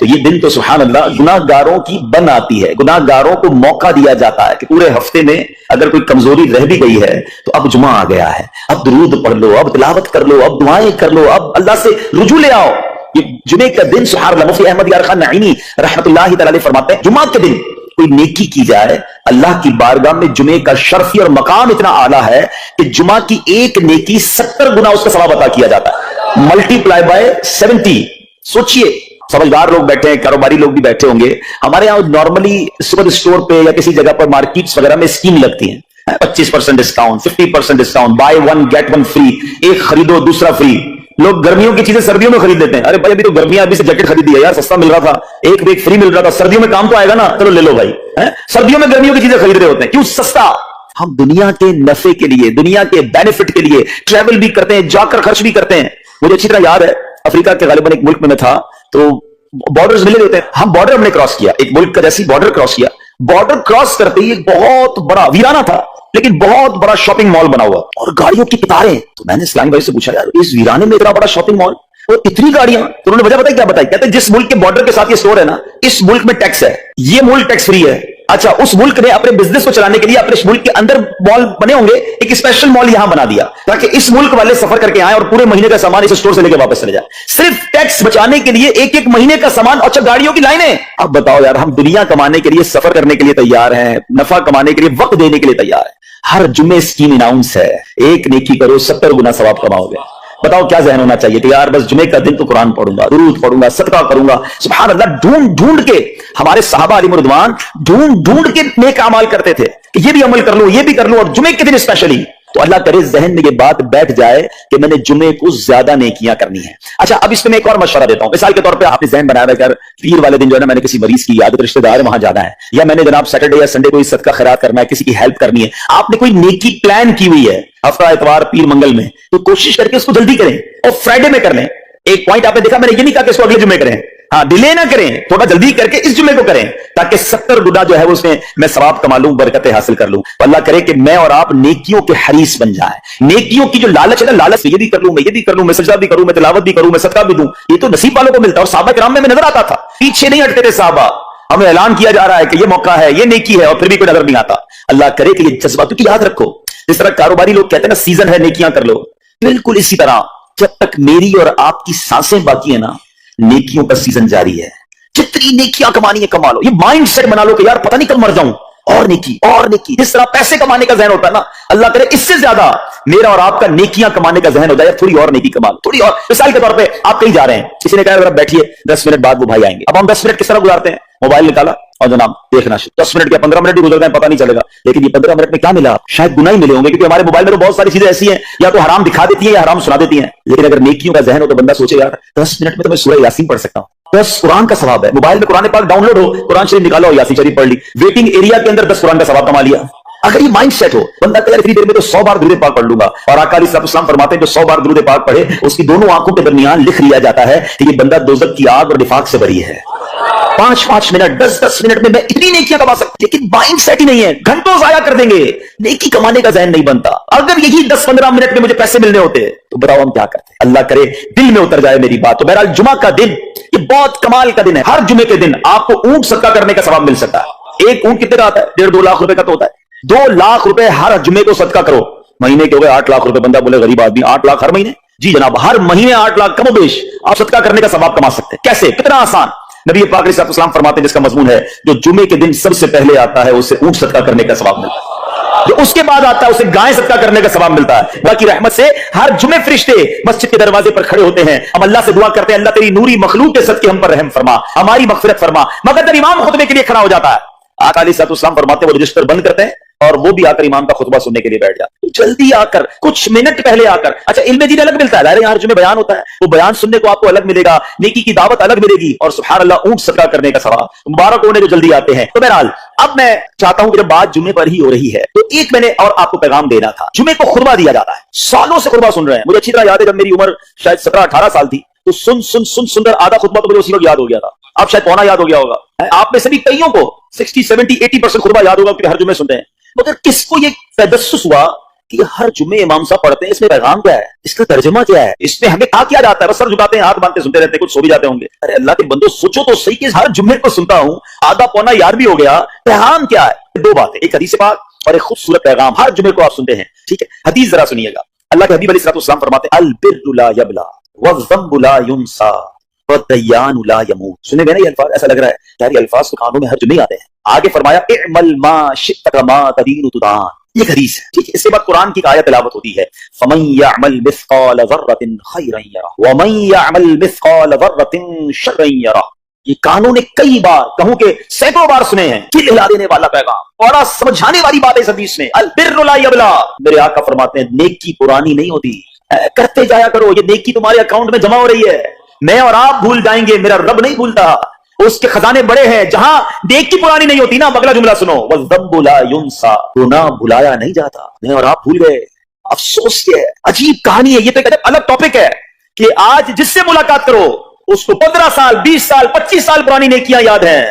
تو یہ دن تو سبحان اللہ گناہ گاروں کی بن آتی ہے، گناہ گاروں کو موقع دیا جاتا ہے کہ پورے ہفتے میں اگر کوئی کمزوری رہ بھی گئی ہے تو اب جمعہ آ گیا ہے، اب درود پڑھ لو، اب تلاوت کر لو، اب دعائیں کر لو، اب اللہ سے رجوع لے آؤ۔ یہ جمعے کا دن سبحان اللہ مفتی احمد یار خان نعیمی رحمۃ اللہ تعالی علیہ فرماتے ہیں جمعہ کے دن کوئی نیکی کی جائے اللہ کی بارگاہ میں جمعے کا شرفی اور مقام اتنا اعلیٰ ہے کہ جمعہ کی ایک نیکی 70 گنا اس کا ثواب عطا کیا جاتا ہے، ملٹی پلائی بائی 70۔ سوچئے، سمجھدار لوگ بیٹھے ہیں، کاروباری لوگ بھی بیٹھے ہوں گے، ہمارے یہاں نارملی سپر اسٹور پہ یا کسی جگہ پر مارکیٹس وغیرہ میں اسکیم لگتی ہیں، 25% discount, 50% discount, buy one get one free, ایک خریدو دوسرا فری۔ لوگ گرمیوں کی چیزیں سردیوں میں خرید لیتے ہیں، ارے بھائی ابھی تو گرمیاں، ابھی سے جیکٹ خریدی ہے یار، سستا مل رہا تھا، ایک بھی ایک فری مل رہا تھا، سردیوں میں کام تو آئے گا نا، چلو لے لو بھائی۔ سردیوں میں گرمیوں کی چیزیں خرید رہے ہوتے ہیں، کیوں؟ سستا۔ ہم دنیا کے نفع کے لیے، دنیا کے بینیفٹ کے لیے ٹریول بھی کرتے ہیں، جا کر خرچ بھی کرتے ہیں۔ مجھے اچھی طرح یاد ہے افریقہ کے غالباً ایک ملک میں تھا، تو بارڈرز ملے ہوتے ہیں، ہم بارڈر ہم نے کراس کیا، ایک ملک کا جیسی بارڈر کراس کیا، بارڈر کراس کرتے ہی ایک بہت بڑا ویرانہ تھا لیکن بہت بڑا شاپنگ مال بنا ہوا اور گاڑیوں کی قطاریں۔ تو میں نے اسلامی بھائی سے پوچھا یار اس ویرانے میں اتنا بڑا شاپنگ مال اور اتنی گاڑیاں؟ تو انہوں نے وجہ بتائی، کیا بتائی؟ کہتے ہیں جس ملک کے بارڈر کے ساتھ یہ اسٹور ہے نا، اس ملک میں ٹیکس ہے، یہ ملک ٹیکس فری ہے۔ اچھا، اس ملک نے اپنے بزنس کو چلانے کے لیے اپنے ملک کے اندر مال بنے ہوں گے، ایک اسپیشل مال یہاں بنا دیا تاکہ اس ملک والے سفر کر کے آئیں اور پورے مہینے کا سامان اس اسٹور سے لے کے واپس چلے جائیں، صرف ٹیکس بچانے کے لیے ایک ایک مہینے کا سامان۔ اچھا، گاڑیوں کی لائنیں۔ اب بتاؤ یار، ہم دنیا کمانے کے لیے، سفر کرنے کے لیے تیار ہیں، نفع کمانے کے لیے، وقت دینے کے لیے تیار ہیں۔ ہر جمعے اسکیم اناؤنس ہے، ایک نیکی کرو 70 گنا ثواب کماؤ گے۔ بتاؤ کیا ذہن ہونا چاہیے کہ یار بس جمعے کا دن تو قرآن پڑھوں گا، درود پڑھوں گا، صدقہ کروں گا۔ سبحان اللہ، ڈھونڈ ڈھونڈ کے ہمارے صحابہ علیہم رضوان ڈھونڈ ڈھونڈ کے نیک اعمال کرتے تھے کہ یہ بھی عمل کر لو، یہ بھی کر لو، اور جمعے کے دن اسپیشلی۔ تو اللہ کرے ذہن میں یہ بات بیٹھ جائے کہ میں نے جمعے کو زیادہ نیکیاں کرنی ہیں۔ اچھا، اب اس میں ایک اور مشورہ دیتا ہوں، مثال کے طور پہ آپ نے ذہن بنایا ہے کہ پیر والے دن جو ہے نا میں نے کسی مریض کی عادت رشتہ دار وہاں جانا ہے، یا میں نے جناب سیٹرڈے یا سنڈے کو صدقہ خیرات کرنا ہے، کسی کی ہیلپ کرنی ہے، آپ نے کوئی نیکی پلان کی ہوئی ہے ہفتہ اتوار پیر منگل میں، تو کوشش کر کے اس کو جلدی کریں اور فرائیڈے میں کر لیں۔ ایک پوائنٹ آپ نے دیکھا، میں نے یہ نہیں کہا کہ اس کو اگلے جمعے کریں، ہاں ڈیلے نہ کریں، تھوڑا جلدی کر کے اس جمعے کو کریں تاکہ 70 گنا جو ہے اس میں ثواب کما لوں، برکتیں حاصل کر لوں۔ تو اللہ کرے کہ میں اور آپ نیکیوں کے حریص بن جائیں۔ نیکیوں کی جو لالچ ہے نا، لالچ یہ بھی کر لوں، میں یہ بھی کر لوں، میں سجدہ بھی کروں، میں تلاوت بھی کروں، میں صدقہ بھی دوں، یہ تو نصیب والوں کو ملتا ہے۔ اور صحابہ کرام میں نظر آتا تھا، پیچھے نہیں ہٹتے تھے صحابہ، ہمیں اعلان کیا جا رہا ہے کہ یہ موقع ہے، یہ نیکی ہے، اور پھر بھی کوئی نظر نہیں آتا۔ اللہ کرے کہ یہ جذبہ، کیونکہ یاد رکھو جس طرح کاروباری لوگ کہتے ہیں نا سیزن ہے نیکیاں کر لو، بالکل اسی طرح جب تک میری اور آپ کی سانسیں باقی ہیں نا، نیکیوں کا سیزن جاری ہے۔ جتنی نیکیاں کمانی ہے کما لو، یہ مائنڈ سیٹ بنا لو کہ یار پتہ نہیں کب مر جاؤں، اور نیکی اور نیکی۔ جس طرح پیسے کمانے کا ذہن ہوتا ہے نا، اللہ کرے اس سے زیادہ میرا اور آپ کا نیکیاں کمانے کا ذہن ہوتا ہے، تھوڑی اور نیکی کما لو، تھوڑی اور۔ مثال کے طور پہ آپ کہیں جا رہے ہیں، کسی نے کہا ذرا بیٹھیے 10 منٹ بعد وہ بھائی آئیں گے۔ اب ہم 10 منٹ کس طرح گزارتے ہیں؟ موبائل نکالا اور جناب دیکھنا، 10 منٹ یا 15 منٹ بھی گزر گئے پتہ نہیں چلے گا، لیکن یہ 15 منٹ میں کیا ملا؟ شاید گناہ ہی ملے ہوں گے، کیونکہ ہمارے موبائل میں تو بہت ساری چیزیں ایسی ہیں یا تو حرام دکھا دیتی ہیں یا حرام سنا دیتی ہیں۔ لیکن اگر نیکیوں کا ذہن ہو تو بندہ سوچے یار 10 منٹ میں تو میں سورہ یاسین پڑھ سکتا ہوں، 10 قرآن کا ثواب ہے، موبائل میں قرآن پاک ڈاؤن لوڈ ہو، قرآن شریف نکالو اور یاسین شریف پڑھ لی، ویٹنگ ایریا کے اندر 10 قرآن کا ثواب کما لیا۔ اگر یہ مائنڈ سیٹ ہو، بندہ کہ اتنی دیر میں تو 100 بار درود پاک پڑھ لوں گا، اور آقا علیہ السلام فرماتے ہیں جو 100 بار درود پاک پڑھے اس کی دونوں آنکھوں کے درمیان لکھ لیا جاتا ہے کہ یہ بندہ دوزخ کی آگ اور نفاق سے بری ہے۔ 5 منٹ 10 منٹ میں اتنی نیکیاں کما سکتا، لیکن مائنڈ سیٹ ہی نہیں ہے، گھنٹوں ضائع کر دیں گے، نیکی کمانے کا ذہن نہیں بنتا۔ اگر یہی 10-15 منٹ میں مجھے پیسے ملنے ہوتے تو بتاؤ ہم کیا کرتے؟ اللہ کرے دل میں اتر جائے میری بات۔ تو بہرحال جمعہ کا دن یہ بہت کمال کا دن ہے، ہر جمعے کے دن آپ کو اونٹ صدقہ کرنے کا ثواب مل سکتا ہے۔ ایک اونٹ کتنے کا آتا ہے؟ 1.5-2 لاکھ روپے کا تو ہوتا ہے۔ 2 لاکھ روپے ہر جمعے کو صدقہ کرو، مہینے کے ہو گئے 8 لاکھ روپے۔ بندہ بولے غریب آدمی 8 لاکھ ہر مہینے؟ جی جناب، ہر مہینے 8 لاکھ کم و بیش آپ صدقہ کرنے کا ثواب کما سکتے ہیں۔ کیسے؟ کتنا آسان۔ نبی پاک علیہ السلام فرماتے ہیں جس کا مضمون ہے جو جمعے کے دن سب سے پہلے آتا ہے اسے اونٹ صدقہ کرنے کا ثواب ملتا ہے، جو اس کے بعد آتا ہے اسے گائے صدقہ کرنے کا ثواب ملتا ہے۔ باقی رحمت سے ہر جمعے فرشتے مسجد کے دروازے پر کھڑے ہوتے ہیں، ہم اللہ سے دعا کرتے ہیں اللہ تیری نوری مخلوق کے صدقے ہم پر رحم فرما، ہماری مغفرت فرما، مگر جب امام خطبے کے لیے کھڑا ہو جاتا ہے آقا علیہ السلام فرماتے ہیں وہ رجسٹر بند کرتے ہیں اور وہ بھی آ کر امام کا خطبہ سننے کے لیے بیٹھ جاتے ہیں، جلدی آ کر کچھ منٹ پہلے آ کر۔ اچھا، علم دین الگ ملتا ہے، ظاہر ہے یہاں جمعے بیان ہوتا ہے، وہ بیان سننے کو آپ کو الگ ملے گا، نیکی کی دعوت الگ ملے گی، اور سبحان اللہ اونٹ صدقہ کرنے کا ثواب۔ مبارک ہونے جو جلدی آتے ہیں۔ تو بہرحال اب میں چاہتا ہوں کہ جب بات جمعے پر ہی ہو رہی ہے تو ایک میں نے اور آپ کو پیغام دینا تھا۔ جمعے کو خطبہ دیا جاتا ہے، سالوں سے خطبہ سن رہے ہیں، مجھے اچھی طرح یاد ہے جب میری عمر شاید 17-18 سال تھی تو سن کر آدھا خطبہ تو مجھے اسی وقت یاد ہو گیا تھا، اب شاید پونا یاد ہو گیا ہوگا۔ آپ میں سے بھی کئیوں کو 60, 70, 80% خطبہ یاد ہوگا کہ ہر جمعے سنتے ہیں، مگر کس کو یہ تجسس ہوا کہ ہر جمعے امام صاحب پڑھتے ہیں، اس میں پیغام کیا ہے، اس کا ترجمہ کیا ہے، اس میں ہمیں کیا جاتا ہے؟ بس سر جھکاتے ہیں، ہاتھ باندھتے سنتے رہتے ہیں، کچھ سو بھی جاتے ہوں گے۔ ارے اللہ کے بندو سوچو تو صحیح کہ ہر جمعے کو سنتا ہوں، آدھا پونا یاد بھی ہو گیا، پیغام کیا ہے؟ دو باتیں، ایک حدیث پاک اور ایک خوبصورت پیغام ہر جمعے کو آپ سنتے ہیں، ٹھیک ہے؟ حدیث ذرا سنیے گا، اللہ کے حبیب علیہ الصلوۃ والسلام فرماتے ہیں البر لا یبلا والذنب لا ینسا والدیان لا یموت۔ سنے گئے نا یہ الفاظ؟ ایسا لگ رہا ہے یار یہ الفاظ تو کانوں میں ہر جمعے آتے ہیں۔ آگے فرمایا اعمل ما شئت کما تدین تدان، یہ حدیث ہے، ٹھیک ہے؟ اس کے بعد قرآن کی آیت تلاوت ہوتی ہے فمن یعمل مثقال ذرۃ خیرا یرہ ومن یعمل مثقال ذرۃ شرا یرہ۔ یہ کانوں نے کئی بار، کہوں کہ سینکڑوں بار سنے ہیں، دل ہلا دینے والا پیغام اور سمجھانے والی بات ہے اس حدیث میں، البر لا یبلا۔ میرے آقا فرماتے ہیں نیکی پرانی نہیں ہوتی، کرتے جایا کرو، یہ نیکی تمہارے اکاؤنٹ میں جمع ہو رہی ہے، میں اور آپ بھول جائیں گے، میرا رب نہیں بھولتا، اس کے خزانے بڑے ہیں۔ جہاں نیکی پرانی نہیں ہوتی نا، اگلا جملہ سنو، والذنب لا ینسا، گناہ بھلایا نہیں جاتا، میں اور آپ بھول گئے۔ افسوس یہ ہے، عجیب کہانی ہے، یہ تو ایک الگ ٹاپک ہے کہ آج جس سے ملاقات کرو اس کو 15 سال 20 سال 25 سال پرانی نیکیاں یاد ہیں۔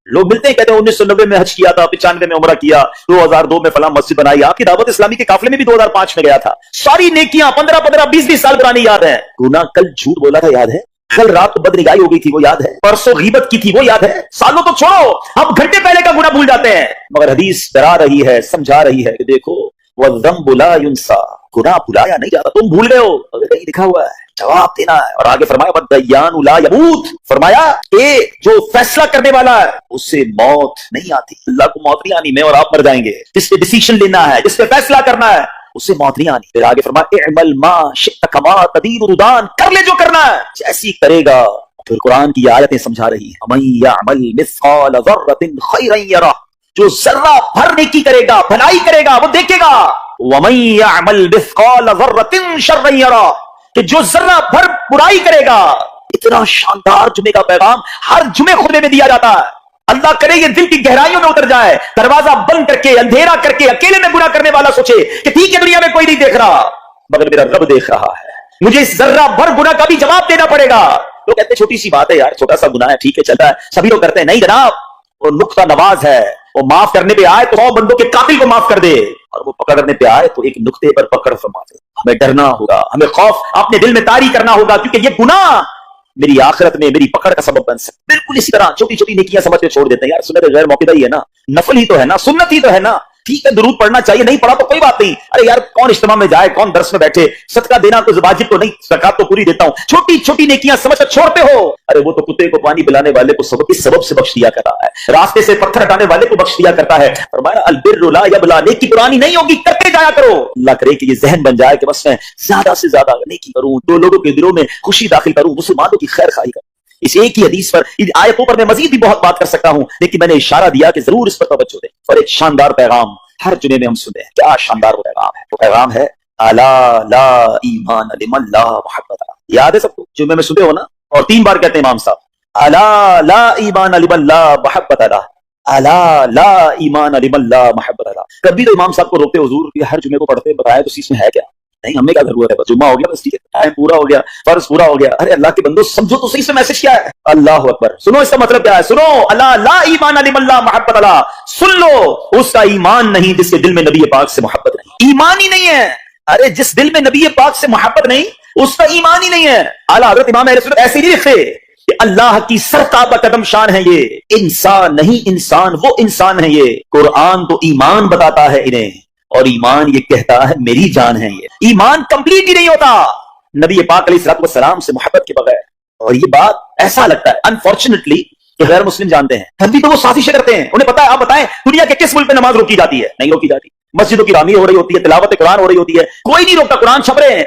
لوگ ملتے ہیں کہتے ہیں 1990 میں حج کیا تھا، 95 میں عمرہ کیا، 2002 میں فلاں مسجد بنائی، آپ کی دعوت اسلامی کے قافلے میں بھی 2005 میں گیا تھا، ساری نیکیاں 15 20 سال پرانی یاد ہیں۔ گناہ کل جھوٹ بولا تھا یاد ہے، کل رات کو بدنگاہی ہو گئی تھی وہ یاد ہے، پرسوں غیبت کی تھی وہ یاد ہے، سالوں تو چھوڑو، ہم گھنٹے پہلے کا گناہ بھول جاتے ہیں۔ مگر حدیث ڈرا رہی ہے، سمجھا رہی ہے کہ دیکھو والذنب لا ینسا، گناہ بھلایا نہیں جاتا، تم بھول گئے ہو، اگر کہیں لکھا ہوا ہے جواب دینا ہے۔ اور آگے فرمایا والدیان لا یموت، فرمایا کہ جو فیصلہ کرنے والا ہے اس سے موت نہیں آتی، اللہ کو موت نہیں آنی، میں اور آپ مر جائیں گے، جس پہ ڈیسیشن لینا ہے، جس پہ فیصلہ کرنا ہے اس سے موت نہیں آنی۔ پھر آگے فرمایا اعمل ما شئت کما تدین تدان، کر لے جو کرنا ہے جیسی کرے گا۔ پھر قرآن کی آیتیں سمجھا رہی ہیں ومن یعمل مثقال ذرۃ خیرا یرہ، جو ذرہ بھر نیکی کرے گا، بھلائی کرے گا وہ دیکھے گا، ومن یعمل مثقال ذرۃ شرا یرہ، کہ جو ذرہ بھر برائی کرے گا۔ اتنا شاندار جمعے کا پیغام ہر جمعے خطبے میں دیا جاتا ہے، اللہ کرے یہ دل کی گہرائیوں میں اتر جائے، دروازہ بند کر کے اندھیرا کر کے اکیلے میں گناہ کرنے والا سوچے کہ ٹھیک ہے دنیا میں کوئی نہیں دیکھ رہا مگر میرا رب دیکھ رہا ہے، مجھے اس ذرہ بھر گناہ کا بھی جواب دینا پڑے گا۔ لوگ کہتے ہیں چھوٹی سی بات ہے یار، چھوٹا سا گناہ ہے، ٹھیک ہے چلتا ہے، سبھی لوگ کرتے ہیں، نہیں جناب، وہ نقطہ نواز ہے، وہ معاف کرنے پہ آئے تو 100 بندوں کے قاتل کو معاف کر دے، اور وہ پکڑنے پہ آئے تو ایک نقطے پر پکڑ فرما دے۔ ہمیں ڈرنا ہوگا، ہمیں خوف اپنے دل میں طاری کرنا ہوگا، کیونکہ یہ گناہ میری آخرت میں میری پکڑ کا سبب بن سکتا ہے۔ بالکل اسی طرح چھوٹی چھوٹی نیکیاں سمجھ کے چھوڑ دیتے ہیں، یار سنت غیر موقع ہی ہے نا، نفل ہی تو ہے نا، سنت ہی تو ہے نا، ٹھیک ہے درود پڑھنا چاہیے، نہیں پڑھا تو کوئی بات نہیں، ارے یار کون اجتماع میں جائے، کون درس میں بیٹھے، صدقہ دینا کوئی واجب تو نہیں، زکات تو پوری دیتا ہوں، چھوٹی چھوٹی نیکیاں سمجھ کر چھوڑتے ہو، ارے وہ تو کتے کو پانی پلانے والے کو سبب اس سبب سے بخش دیا کرتا ہے، راستے سے پتھر ہٹانے والے کو بخش دیا کرتا ہے۔ فرمایا البر لا یبلا، نیکی پرانی نہیں ہوگی، کرتے جایا کرو۔ اللہ کرے کہ یہ ذہن بن جائے کہ بس میں زیادہ سے زیادہ نیکی کروں، دو لوگوں کے دلوں میں خوشی داخل کروں، مسلمانوں کی خیر خواہی کروں۔ اس ایک ہی حدیث پر، ان آیتوں پر میں مزید بھی بہت بات کر سکتا ہوں، لیکن میں نے اشارہ دیا کہ ضرور اس پر توجہ دیں، اور ایک شاندار پیغام ہر جمعے میں ہم سنتے ہیں، کیا شاندار وہ پیغام ہے، وہ پیغام ہے الا لا ایمان لمن لا محبت له۔ یاد ہے سب کو، جمعے میں سنتے ہو نا، اور 3 بار کہتے ہیں امام صاحب الا لا ایمان لمن لا محبت له، الا لا ایمان لمن لا محبت له۔ کبھی تو امام صاحب کو روکتے حضور کہ ہر جمعے کو پڑھتے بتائیں تو اس میں ہے کیا؟ نہیں، ہمیں کیا ضرورت ہے، بس جمعہ ہو گیا، بس ٹھیک ہے، ٹائم پورا ہو گیا، فرض پورا ہو گیا۔ ارے اللہ کے بندو سمجھو تو صحیح سے میسج کیا ہے، اللہ اکبر، سنو اس کا مطلب کیا ہے، سنو اللہ لا ایمان لمن لا محبت له، سن لو اس کا ایمان نہیں جس کے دل میں نبی پاک سے محبت نہیں، ایمان ہی نہیں ہے، ارے جس دل میں نبی پاک سے محبت نہیں اس کا ایمان ہی نہیں ہے۔ اعلیٰ حضرت امام اہل سنت ایسے نہیں لکھتے کہ اللہ کی سرتابہ قدم شان ہے، یہ انسان نہیں، انسان وہ انسان ہے، یہ قرآن تو ایمان بتاتا ہے انہیں، اور ایمان یہ کہتا ہے میری جان ہے، یہ ایمان کمپلیٹ ہی نہیں ہوتا نبی پاک علیہ الصلوۃ والسلام سے محبت کے بغیر۔ اور یہ بات ایسا لگتا ہے انفارچونیٹلی کہ غیر مسلم جانتے ہیں، ہم بھی تو وہ سازشیں کرتے ہیں، انہیں پتا ہے، آپ بتائیں دنیا کے کس ملک میں نماز روکی جاتی ہے؟ نہیں روکی جاتی، مسجدوں کی تعمیر ہو رہی ہوتی ہے، تلاوت قرآن ہو رہی ہوتی ہے، کوئی نہیں روکتا، قرآن چھپ رہے ہیں،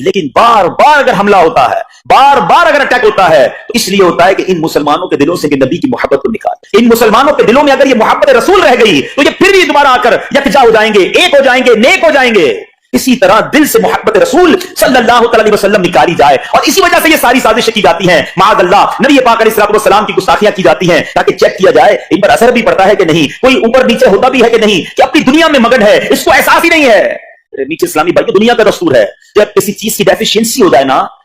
لیکن بار بار اگر حملہ ہوتا ہے، بار بار اگر اٹیک ہوتا ہے تو اس لیے ہوتا ہے کہ ان مسلمانوں کے دلوں سے کہ نبی کی محبت کو نکال، ان مسلمانوں کے دلوں میں اگر یہ محبت رسول رہ گئی تو یہ پھر بھی دوبارہ آ کر یکجا ہو جائیں گے، ایک ہو جائیں گے، نیک ہو جائیں گے۔ اسی طرح دل سے محبت رسول صلی اللہ علیہ وسلم نکالی جائے، اور اسی وجہ سے یہ ساری سازشیں کی جاتی ہیں، معاذ اللہ نبی پاک علیہ الصلوۃ والسلام کی گستاخیاں کی جاتی ہیں تاکہ چیک کیا جائے ان پر اثر بھی پڑتا ہے کہ نہیں، کوئی اوپر نیچے ہوتا بھی ہے کہ نہیں، کہ اپنی دنیا میں مگن ہے، اس کو احساس ہی نہیں ہے۔ نیچے اسلامی بھائی دنیا کا دستور ہے، جب کسی چیز کی ڈیفیشنسی ہو جائے نا